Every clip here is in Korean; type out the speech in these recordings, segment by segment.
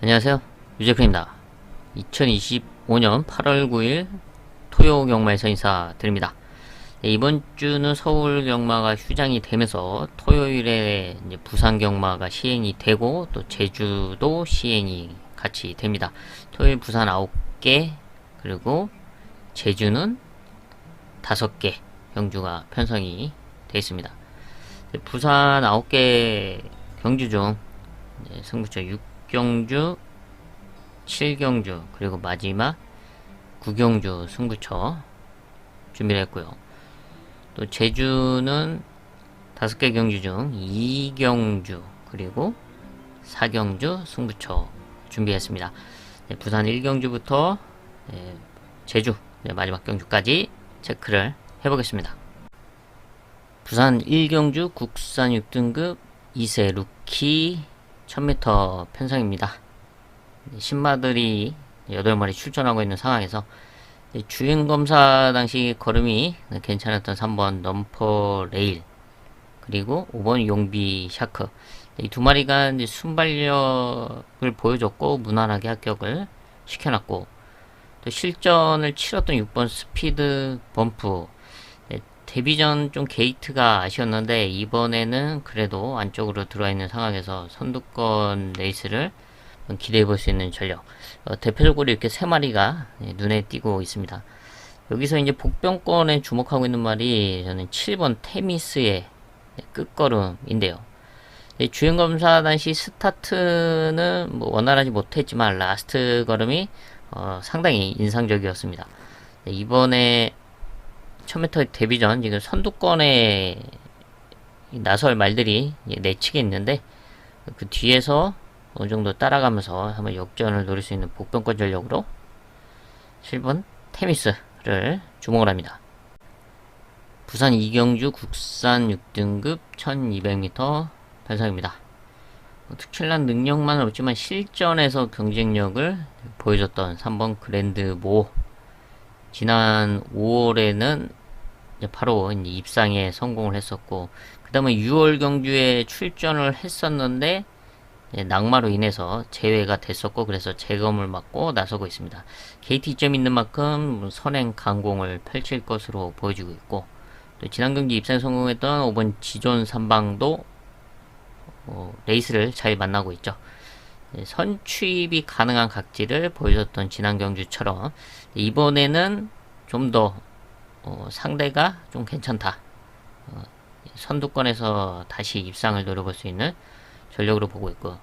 안녕하세요. 유재크입니다. 2025년 8월 9일 토요 경마에서 인사드립니다. 네, 이번 주는 서울 경마가 휴장이 되면서 토요일에 이제 부산 경마가 시행이 되고 또 제주도 시행이 같이 됩니다. 토요일 부산 9개 그리고 제주는 5개 경주가 편성이 되어 있습니다. 네, 부산 9개 경주 중 승부처 6경주 7경주 그리고 마지막 9경주 승부처 준비를 했고요. 또 제주는 5개 경주 중 2경주 그리고 4경주 승부처 준비했습니다. 네, 부산 1경주부터 제주 마지막 경주까지 체크를 해보겠습니다. 부산 1경주 국산 6등급 2세 루키 1000m 편성입니다. 신마들이 8마리 출전하고 있는 상황에서 주행검사 당시 걸음이 괜찮았던 3번 넘퍼 레일 그리고 5번 용비 샤크 이 두 마리가 이제 순발력을 보여줬고 무난하게 합격을 시켜놨고 또 실전을 치렀던 6번 스피드 범프 데뷔전 좀 게이트가 아쉬웠는데 이번에는 그래도 안쪽으로 들어와 있는 상황에서 선두권 레이스를 기대해 볼 수 있는 전력. 대표적으로 이렇게 3마리가 눈에 띄고 있습니다. 여기서 이제 복병권에 주목하고 있는 말이 저는 7번 테미스의 끝걸음인데요. 주행검사 당시 스타트는 뭐 원활하지 못했지만 라스트 걸음이 상당히 인상적이었습니다. 이번에 1000m 데뷔전 지금 선두권에 나설 말들이 내치게 있는데 그 뒤에서 어느 정도 따라가면서 한번 역전을 노릴 수 있는 복병권 전력으로 7번 테미스를 주목을 합니다. 부산 이경주 국산 6등급 1200m 편성입니다. 특출난 능력만은 없지만 실전에서 경쟁력을 보여줬던 3번 그랜드모 지난 5월에는 바로 이제 입상에 성공을 했었고 그 다음에 6월 경주에 출전을 했었는데 낙마로 인해서 제외가 됐었고 그래서 재검을 맡고 나서고 있습니다. KT점 있는 만큼 선행 강공을 펼칠 것으로 보여지고 있고 또 지난 경기 입상에 성공했던 5번 지존 3방도 레이스를 잘 만나고 있죠. 선취입이 가능한 각지를 보여줬던 지난 경주처럼 이번에는 좀 더 상대가 좀 괜찮다. 선두권에서 다시 입상을 노려볼 수 있는 전력으로 보고 있고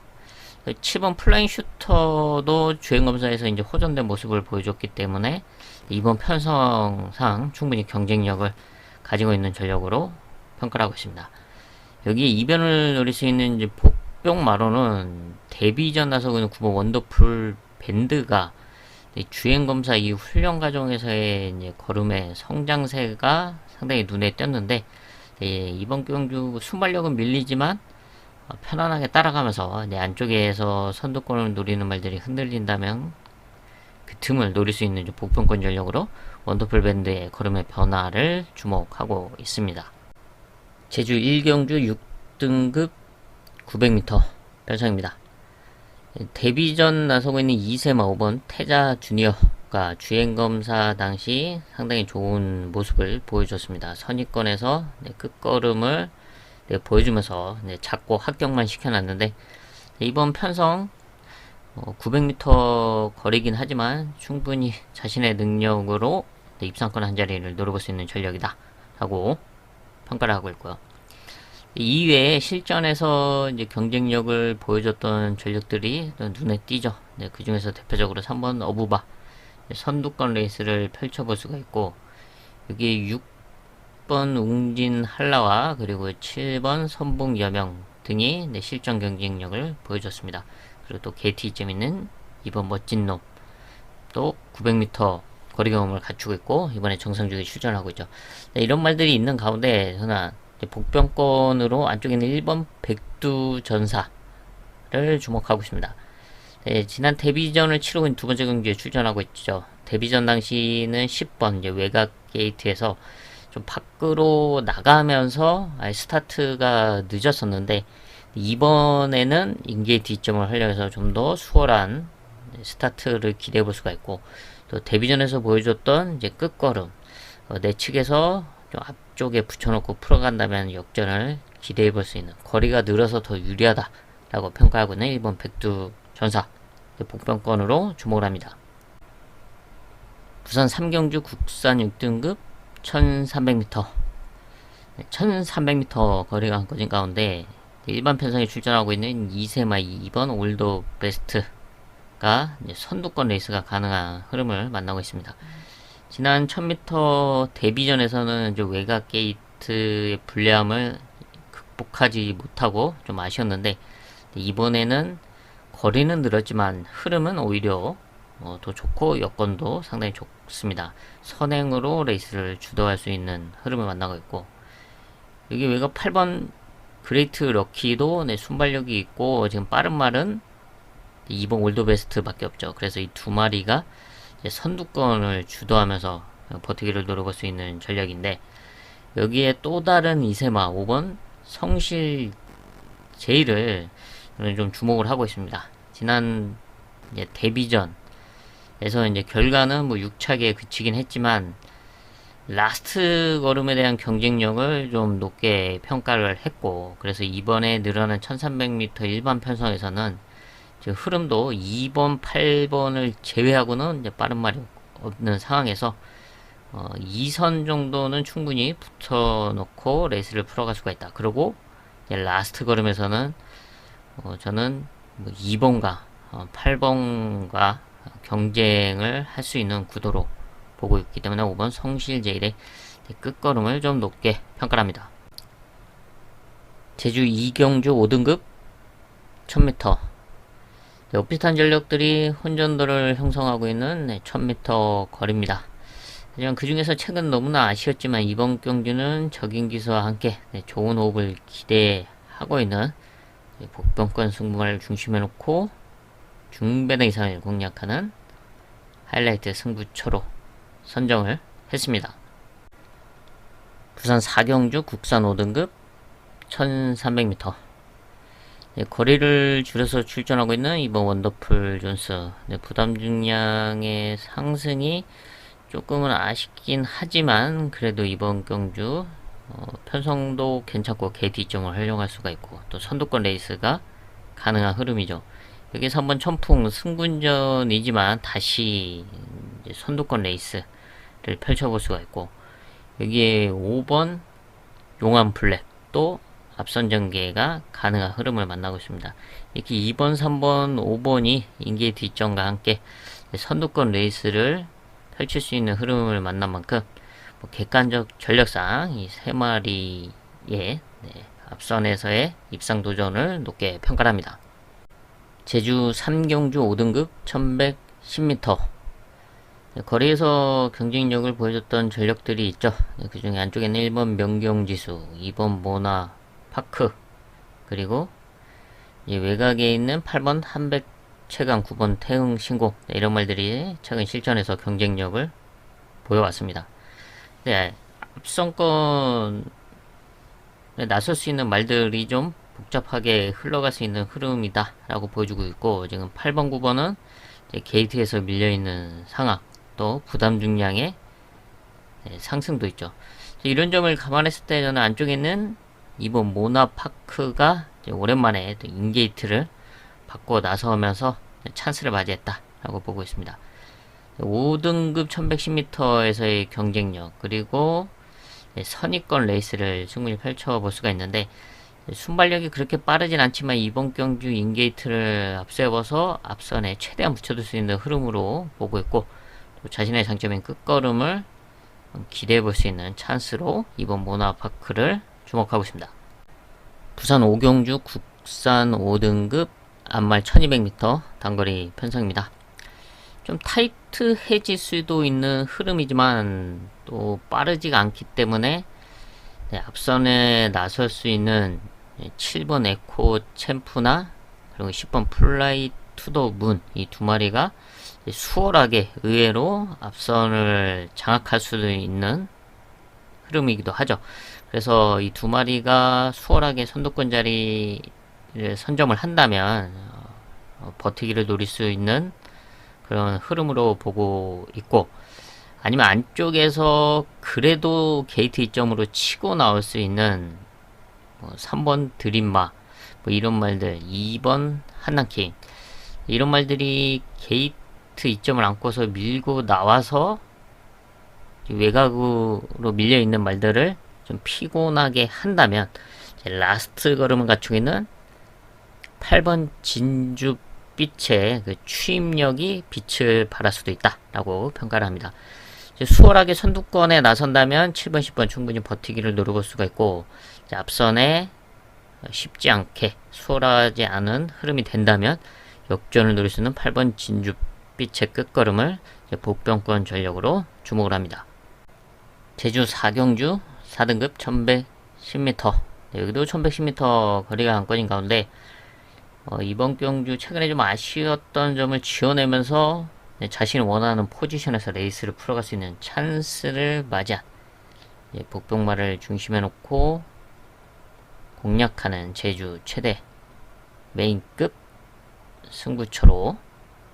7번 플라잉 슈터도 주행검사에서 이제 호전된 모습을 보여줬기 때문에 이번 편성상 충분히 경쟁력을 가지고 있는 전력으로 평가를 하고 있습니다. 여기에 이변을 노릴 수 있는 이제 복병마로는 데뷔전 나서고 있는 9번 원더풀 밴드가 주행검사 이 훈련 과정에서의 이제 걸음의 성장세가 상당히 눈에 띄었는데 이번 경주 순발력은 밀리지만 편안하게 따라가면서 안쪽에서 선두권을 노리는 말들이 흔들린다면 그 틈을 노릴 수 있는 복병권 전력으로 원더풀 밴드의 걸음의 변화를 주목하고 있습니다. 제주 1경주 6등급 900m 편성입니다. 데뷔전 나서고 있는 2세마 5번 태자 주니어가 주행검사 당시 상당히 좋은 모습을 보여줬습니다. 선입권에서 끝걸음을 보여주면서 잡고 합격만 시켜놨는데 이번 편성 900m 거리긴 하지만 충분히 자신의 능력으로 입상권 한자리를 노려볼 수 있는 전력이다 라고 평가를 하고 있고요. 이외에 실전에서 이제 경쟁력을 보여줬던 전력들이 눈에 띄죠. 그 중에서 대표적으로 3번 어부바 선두권 레이스를 펼쳐볼 수가 있고 여기 6번 웅진 한라와 그리고 7번 선봉 여명 등이 실전 경쟁력을 보여줬습니다. 그리고 또 KT점 있는 2번 멋진 놈 또 900m 거리 경험을 갖추고 있고 이번에 정상적에 출전하고 있죠. 이런 말들이 있는 가운데 저는 복병권으로 안쪽에 있는 1번 백두전사를 주목하고 있습니다. 지난 데뷔전을 치르고 있는 두 번째 경기에 출전하고 있죠. 데뷔전 당시는 10번 이제 외곽 게이트에서 좀 밖으로 나가면서 스타트가 늦었었는데 이번에는 인게이트 이점을 하려 해서 좀 더 수월한 스타트를 기대해 볼 수가 있고, 또 데뷔전에서 보여줬던 이제 끝걸음, 내측에서 좀 앞쪽에 붙여놓고 풀어간다면 역전을 기대해 볼 수 있는, 거리가 늘어서 더 유리하다라고 평가하고 있는 일본 백두전사 복병권으로 주목을 합니다. 부산 3경주 국산 6등급 1300m 1300m 거리가 한거진 가운데 일반 편성에 출전하고 있는 이세마 2번 올더 베스트가 선두권 레이스가 가능한 흐름을 만나고 있습니다. 지난 1000m 데뷔전에서는 외곽 게이트의 불리함을 극복하지 못하고 좀 아쉬웠는데, 이번에는 거리는 늘었지만 흐름은 오히려 더 좋고 여건도 상당히 좋습니다. 선행으로 레이스를 주도할 수 있는 흐름을 만나고 있고, 여기 외곽 8번 그레이트 럭키도 순발력이 있고 지금 빠른 말은 2번 올더베스트 밖에 없죠. 그래서 이 두 마리가 선두권을 주도하면서 버티기를 노려볼 수 있는 전략인데, 여기에 또 다른 이세마 5번 성실 제이를 저는 좀 주목을 하고 있습니다. 지난 데뷔전에서 결과는 6착에 그치긴 했지만 라스트 걸음에 대한 경쟁력을 좀 높게 평가를 했고, 그래서 이번에 늘어난 1300m 일반 편성에서는 흐름도 2번, 8번을 제외하고는 빠른 말이 없는 상황에서 2선 정도는 충분히 붙여놓고 레이스를 풀어갈 수가 있다. 그리고 라스트 걸음에서는 저는 2번과 8번과 경쟁을 할 수 있는 구도로 보고 있기 때문에 5번 성실제일의 끝걸음을 좀 높게 평가합니다. 제주 2경주 5등급 1000m 비슷한 전력들이 혼전도를 형성하고 있는 1000m 거리입니다. 하지만 그 중에서 최근 너무나 아쉬웠지만 이번 경주는 적인 기수와 함께 좋은 호흡을 기대하고 있는 복병권 승부를 중심에 놓고 중배당 이상을 공략하는 하이라이트 승부처로 선정을 했습니다. 부산 4경주 국산 5등급 1300m 거리를 줄여서 출전하고 있는 이번 원더풀 존스, 부담 중량의 상승이 조금은 아쉽긴 하지만 그래도 이번 경주 편성도 괜찮고 게이트점을 활용할 수가 있고 또 선두권 레이스가 가능한 흐름이죠. 여기서 한번 천풍 승군전이지만 다시 선두권 레이스를 펼쳐볼 수가 있고, 여기에 5번 용암 블랙 또 앞선 전개가 가능한 흐름을 만나고 있습니다. 이렇게 2번, 3번, 5번이 인게이트 이점과 함께 선두권 레이스를 펼칠 수 있는 흐름을 만난 만큼 객관적 전력상 이 세 마리의 앞선에서의 입상 도전을 높게 평가합니다. 제주 3경주 5등급 1110m 거리에서 경쟁력을 보여줬던 전력들이 있죠. 그 중에 안쪽에는 1번 명경지수, 2번 모나 파크, 그리고 외곽에 있는 8번 한백 최강, 9번 태흥 신공, 이런 말들이 최근 실전에서 경쟁력을 보여왔습니다. 앞선권에 나설 수 있는 말들이 좀 복잡하게 흘러갈 수 있는 흐름이다 라고 보여주고 있고, 지금 8번 9번은 게이트에서 밀려있는 상황, 또 부담 중량의 상승도 있죠. 이런 점을 감안했을 때 저는 안쪽에 있는 이번 모나파크가 오랜만에 인게이트를 받고 나서면서 찬스를 맞이했다 라고 보고 있습니다. 5등급 1110m에서의 경쟁력, 그리고 선입권 레이스를 충분히 펼쳐볼 수가 있는데, 순발력이 그렇게 빠르진 않지만 이번 경주 인게이트를 앞세워서 앞선에 최대한 붙여둘 수 있는 흐름으로 보고 있고, 또 자신의 장점인 끝걸음을 기대해볼 수 있는 찬스로 이번 모나파크를 주목하고 있습니다. 부산 5경주 국산 5등급 앞말 1200m 단거리 편성입니다. 좀 타이트해질 수도 있는 흐름이지만 또 빠르지가 않기 때문에 앞선에 나설 수 있는 7번 에코 챔프나 그리고 10번 플라이 투더 문, 이 두 마리가 수월하게 의외로 앞선을 장악할 수도 있는 흐름이기도 하죠. 그래서 이 두 마리가 수월하게 선두권 자리를 선점을 한다면 버티기를 노릴 수 있는 그런 흐름으로 보고 있고, 아니면 안쪽에서 그래도 게이트 이점으로 치고 나올 수 있는 3번 드림마 이런 말들, 2번 한남킹 이런 말들이 게이트 이점을 안고서 밀고 나와서 외곽으로 밀려있는 말들을 좀 피곤하게 한다면 라스트 걸음을 갖추고 있는 8번 진주빛의 그 추임력이 빛을 발할 수도 있다라고 평가를 합니다. 수월하게 선두권에 나선다면 7번, 10번 충분히 버티기를 노려볼 수가 있고, 앞선에 쉽지 않게 수월하지 않은 흐름이 된다면 역전을 노릴 수 있는 8번 진주빛의 끝걸음을 복병권 전력으로 주목을 합니다. 제주 4경주 4등급 1110m, 여기도 1110m 거리가 관건인 가운데 이번 경주 최근에 좀 아쉬웠던 점을 지어내면서 자신이 원하는 포지션에서 레이스를 풀어갈 수 있는 찬스를 맞이한 복병마를 중심에 놓고 공략하는 제주 최대 메인급 승부처로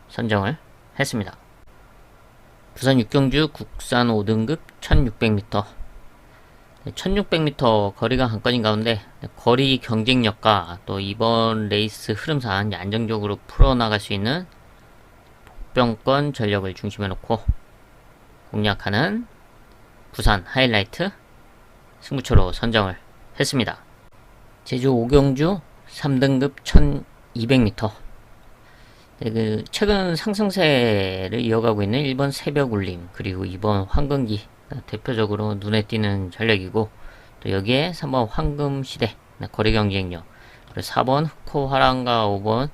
선정을 했습니다. 부산 6경주 국산 5등급 1600m, 1600m 거리가 관건인 가운데 거리 경쟁력과 또 이번 레이스 흐름상 안정적으로 풀어나갈 수 있는 복병권 전력을 중심에 놓고 공략하는 부산 하이라이트 승부처로 선정을 했습니다. 제주 5경주 3등급 1200m, 최근 상승세를 이어가고 있는 1번 새벽울림 그리고 2번 황금기 대표적으로 눈에 띄는 전략이고, 또 여기에 3번 황금시대 거리 경쟁력, 그리고 4번 흑호화랑과 5번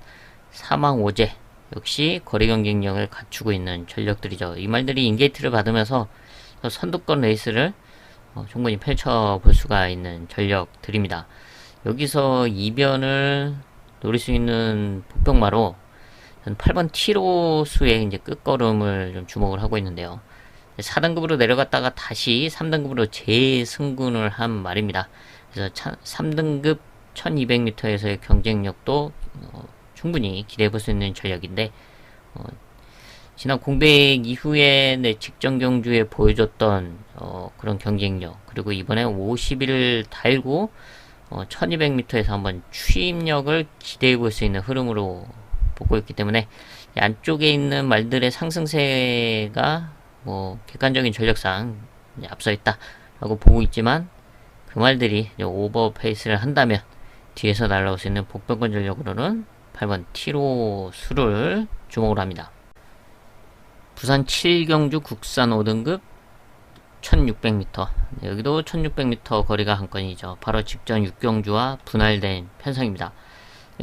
사망오제 역시 거리 경쟁력을 갖추고 있는 전력들이죠. 이 말들이 인게이트를 받으면서 선두권 레이스를 충분히 펼쳐볼 수가 있는 전력들입니다. 여기서 이변을 노릴 수 있는 복병마로 8번 티로수의 이제 끝걸음을 좀 주목을 하고 있는데요. 4등급으로 내려갔다가 다시 3등급으로 재승군을 한 말입니다. 그래서 3등급 1200m에서의 경쟁력도 충분히 기대해 볼 수 있는 전력인데, 지난 공백 이후에 직전 경주에 보여줬던 그런 경쟁력, 그리고 이번에 50일 달고 1200m에서 한번 추임력을 기대해 볼 수 있는 흐름으로 보고 있기 때문에 안쪽에 있는 말들의 상승세가 객관적인 전력상 앞서 있다라고 보고 있지만, 그 말들이 오버 페이스를 한다면 뒤에서 날아올 수 있는 복병권 전력으로는 8번 티로수를 주목을 합니다. 부산 7경주 국산 5등급 1600m, 여기도 1600m 거리가 관건이죠. 바로 직전 6경주와 분할된 편성입니다.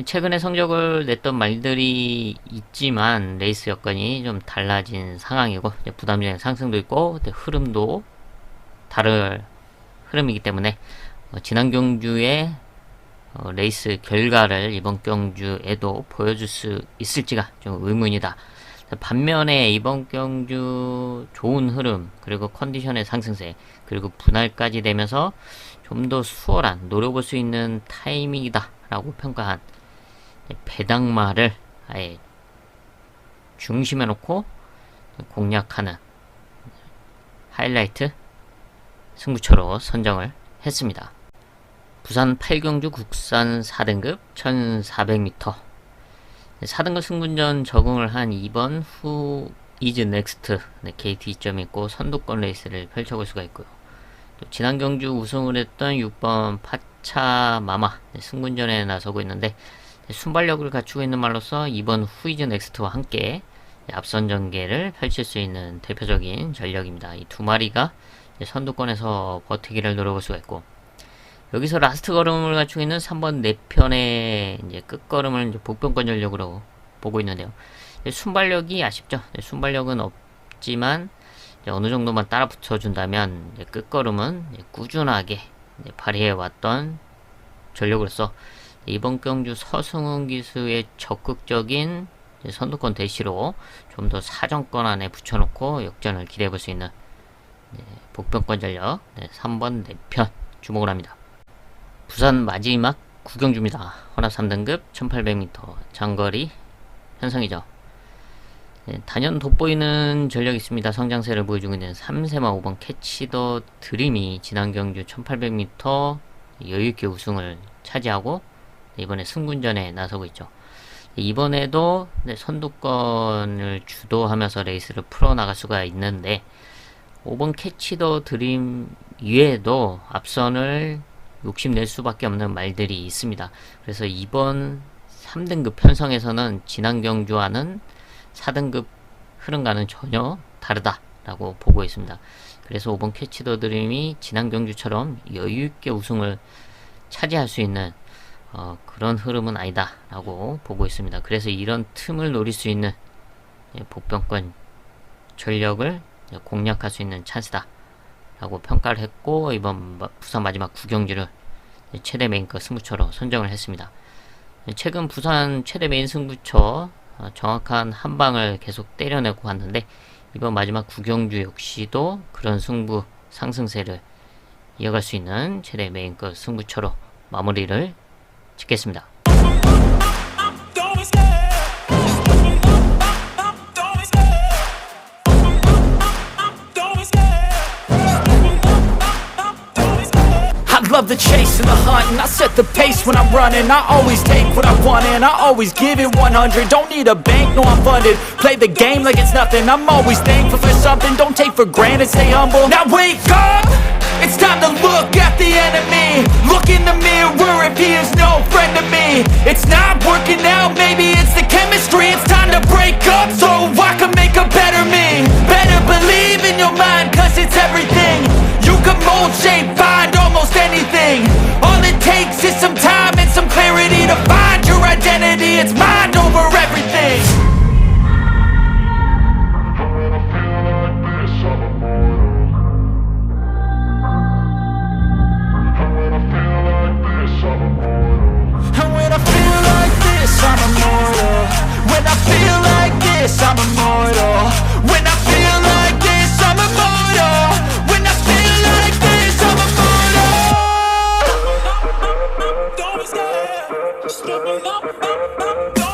최근에 성적을 냈던 말들이 있지만 레이스 여건이 좀 달라진 상황이고, 부담적인 상승도 있고 흐름도 다른 흐름이기 때문에 지난 경주의 레이스 결과를 이번 경주에도 보여줄 수 있을지가 좀 의문이다. 반면에 이번 경주 좋은 흐름, 그리고 컨디션의 상승세, 그리고 분할까지 되면서 좀 더 수월한 노려볼 수 있는 타이밍이다 라고 평가한 배당마를 아예 중심에 놓고 공략하는 하이라이트 승부처로 선정을 했습니다. 부산 8경주 국산 4등급 1400m, 4등급 승분전 적응을 한 2번 후 이즈 넥스트 게이트 2점이 있고 선두권 레이스를 펼쳐볼 수가 있고요. 또 지난 경주 우승을 했던 6번 파차 마마 승분전에 나서고 있는데, 순발력을 갖추고 있는 말로서 2번 후이즈 넥스트와 함께 앞선 전개를 펼칠 수 있는 대표적인 전력입니다. 이 두 마리가 선두권에서 버티기를 노려볼 수가 있고, 여기서 라스트 걸음을 갖추고 있는 3번 내편의 이제 끝걸음을 이제 복병권 전력으로 보고 있는데요. 순발력이 아쉽죠. 순발력은 없지만 어느 정도만 따라 붙여준다면 끝걸음은 꾸준하게 발휘해왔던 전력으로서 이번 경주 서승훈 기수의 적극적인 선두권 대시로 좀 더 사정권 안에 붙여놓고 역전을 기대해볼 수 있는 복병권 전력 3번 내편 주목을 합니다. 부산 마지막 구경주입니다. 혼합 3등급 1800m 장거리 편성이죠. 단연 돋보이는 전력이 있습니다. 성장세를 보여주고 있는 3세마 5번 캐치더 드림이 지난 경주 1800m 여유있게 우승을 차지하고 이번에 승군전에 나서고 있죠. 이번에도 선두권을 주도하면서 레이스를 풀어나갈 수가 있는데 5번 캐치더 드림 위에도 앞선을 욕심낼 수밖에 없는 말들이 있습니다. 그래서 이번 3등급 편성에서는 지난 경주와는 4등급 흐름과는 전혀 다르다라고 보고 있습니다. 그래서 5번 캐치더 드림이 지난 경주처럼 여유있게 우승을 차지할 수 있는 그런 흐름은 아니다 라고 보고 있습니다. 그래서 이런 틈을 노릴 수 있는 복병권 전력을 공략할 수 있는 찬스다 라고 평가를 했고, 이번 부산 마지막 9경주를 최대 메인급 승부처로 선정을 했습니다. 최근 부산 최대 메인 승부처 정확한 한방을 계속 때려내고 왔는데, 이번 마지막 9경주 역시도 그런 승부 상승세를 이어갈 수 있는 최대 메인급 승부처로 마무리를 짓겠습니다. Love the chase and the hunt, and I set the pace when I'm running. I always take what I want and I always give it 100. Don't need a bank, no I'm funded. Play the game like it's nothing. I'm always thankful for something. Don't take for granted, stay humble. Now wake up, it's time to look at the enemy. Look in the mirror if he is no friend to me. It's not working out, maybe it's the chemistry. It's time to break up so I can make a better me. Better believe in your mind, cause it's everything. You can mold, shape, find almost anything. All it takes is some time and some clarity to find your identity. It's mind over everything. And when I feel like this, I'm immortal. When I feel like this, I'm immortal. When I feel like this, I'm immortal. When I feel like this, I'm immortal. Don't stop, stepping up, don't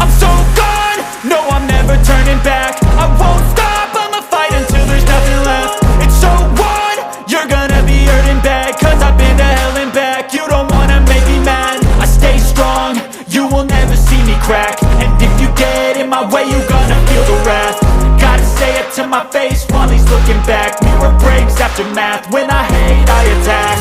I'm so gone, no I'm never turning back. I won't stop, I'ma fight until there's nothing left. It's so on, you're gonna be hurting bad, cause I've been to hell and back. You don't wanna make me mad, I stay strong, you will never see me crack. And if you get in my way, you're gonna feel the wrath. Gotta say it to my face while he's looking back. Mirror breaks after math, when I hate I attack.